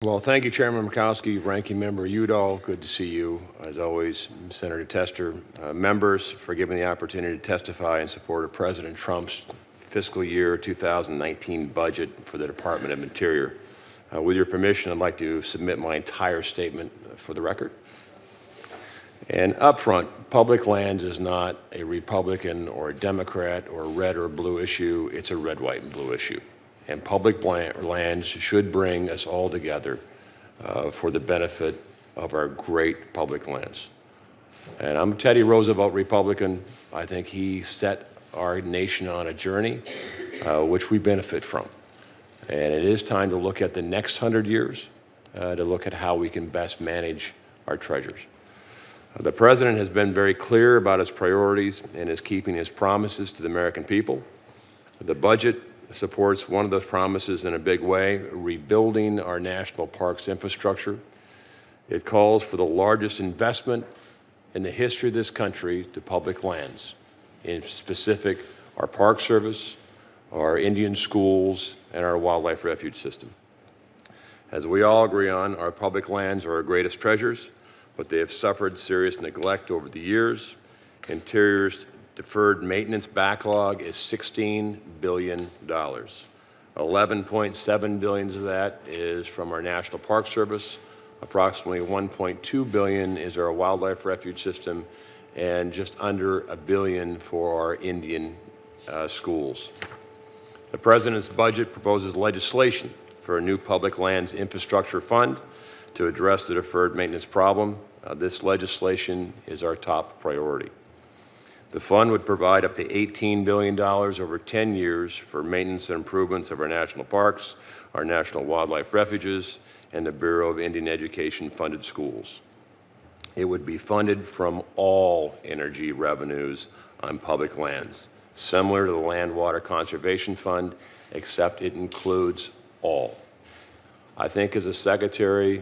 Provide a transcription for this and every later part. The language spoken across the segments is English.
Well, thank you, Chairman Murkowski, Ranking Member Udall. Good to see you, as always, Senator Tester. Members, for giving the opportunity to testify in support of President Trump's fiscal year 2019 budget for the Department of Interior. With your permission, I'd like to submit my entire statement for the record. And up front, public lands is not a Republican or a Democrat or a red or blue issue. It's a red, white, and blue issue. And public lands should bring us all together for the benefit of our great public lands. And I'm a Teddy Roosevelt Republican. I think he set our nation on a journey which we benefit from. And it is time to look at the next 100 years to look at how we can best manage our treasures. The President has been very clear about his priorities and is keeping his promises to the American people. The budget supports one of those promises in a big way, rebuilding our national parks infrastructure. It calls for the largest investment in the history of this country to public lands, in specific our Park Service, our Indian schools, and our wildlife refuge system. As we all agree on, our public lands are our greatest treasures, but they have suffered serious neglect over the years. Interior's deferred maintenance backlog is $16 billion. 11.7 billion of that is from our National Park Service. Approximately 1.2 billion is our wildlife refuge system, and just under $1 billion for our Indian schools. The President's budget proposes legislation for a new public lands infrastructure fund to address the deferred maintenance problem. This legislation is our top priority. The fund would provide up to $18 billion over 10 years for maintenance and improvements of our national parks, our national wildlife refuges, and the Bureau of Indian Education funded schools. It would be funded from all energy revenues on public lands, similar to the Land Water Conservation Fund, except it includes all. I think as a Secretary,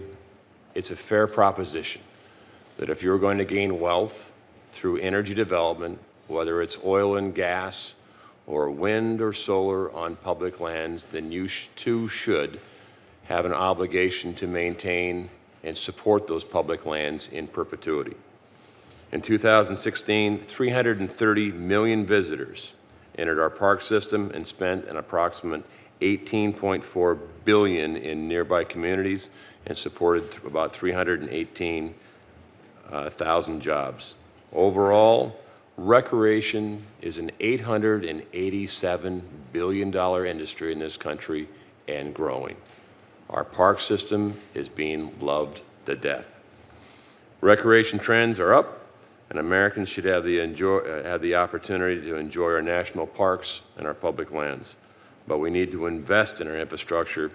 it's a fair proposition that if you're going to gain wealth through energy development, whether it's oil and gas or wind or solar on public lands, then you too should have an obligation to maintain and support those public lands in perpetuity. In 2016, 330 million visitors entered our park system and spent an approximate $18.4 billion in nearby communities and supported about 318,000 jobs. Overall, recreation is an $887 billion industry in this country and growing. Our park system is being loved to death. Recreation trends are up, and Americans should have the opportunity to enjoy our national parks and our public lands. But we need to invest in our infrastructure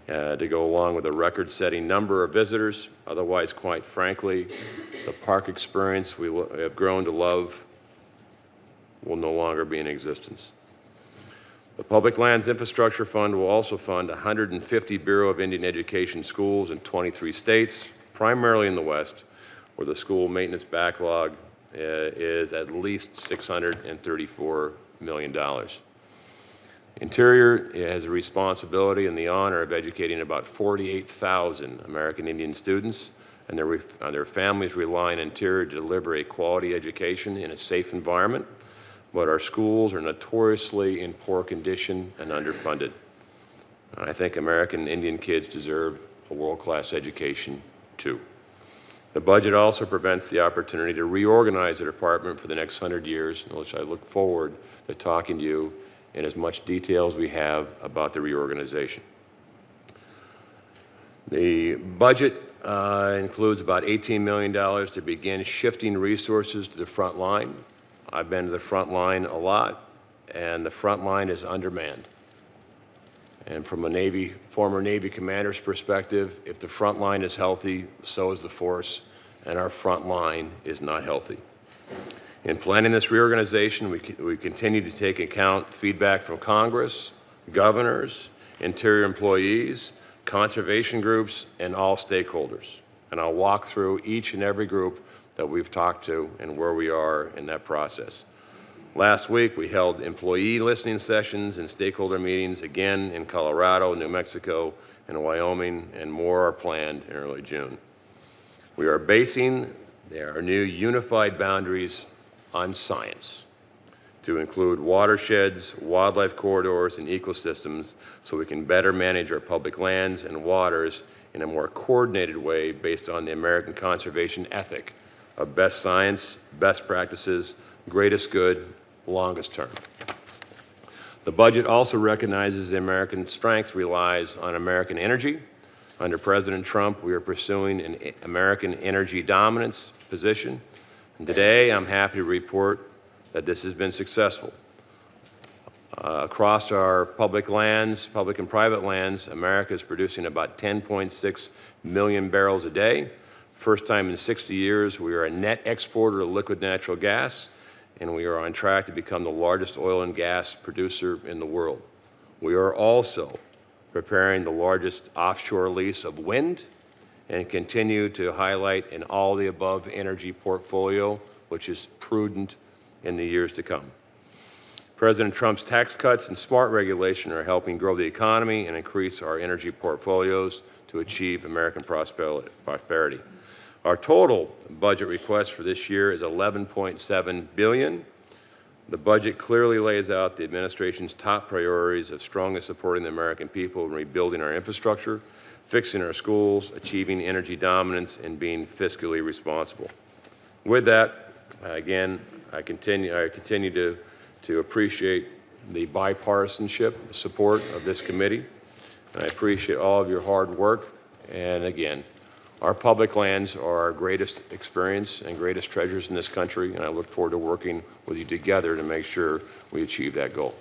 to go along with a record-setting number of visitors. Otherwise, quite frankly, the park experience we have grown to love will no longer be in existence. The Public Lands Infrastructure Fund will also fund 150 Bureau of Indian Education schools in 23 states, primarily in the West, where the school maintenance backlog is at least $634 million. Interior has a responsibility and the honor of educating about 48,000 American Indian students, and their families rely on Interior to deliver a quality education in a safe environment, but our schools are notoriously in poor condition and underfunded. And I think American Indian kids deserve a world-class education, too. The budget also prevents the opportunity to reorganize the department for the next 100 years, which I look forward to talking to you in as much detail as we have about the reorganization. The budget includes about $18 million to begin shifting resources to the front line. I've been to the front line a lot, and the front line is undermanned. And from a former Navy commander's perspective, if the front line is healthy, so is the force, and our front line is not healthy. In planning this reorganization, we continue to take account feedback from Congress, governors, Interior employees, conservation groups, and all stakeholders. And I'll walk through each and every group that we've talked to and where we are in that process. Last week, we held employee listening sessions and stakeholder meetings again in Colorado, New Mexico, in Wyoming, and more are planned in early June. We are basing our new unified boundaries on science to include watersheds, wildlife corridors, and ecosystems so we can better manage our public lands and waters in a more coordinated way based on the American conservation ethic of best science, best practices, greatest good, longest term. The budget also recognizes the American strength relies on American energy. Under President Trump, we are pursuing an American energy dominance position. And today, I'm happy to report that this has been successful. Across our public lands, public and private lands, America is producing about 10.6 million barrels a day. First time in 60 years, we are a net exporter of liquid natural gas, and we are on track to become the largest oil and gas producer in the world. We are also preparing the largest offshore lease of wind and continue to highlight an all-the-above energy portfolio, which is prudent in the years to come. President Trump's tax cuts and smart regulation are helping grow the economy and increase our energy portfolios to achieve American prosperity. Our total budget request for this year is $11.7 billion. The budget clearly lays out the administration's top priorities of strongly supporting the American people and rebuilding our infrastructure, fixing our schools, achieving energy dominance, and being fiscally responsible. With that, again, I continue to appreciate the bipartisanship, support of this committee. And I appreciate all of your hard work. And again, our public lands are our greatest experience and greatest treasures in this country, and I look forward to working with you together to make sure we achieve that goal.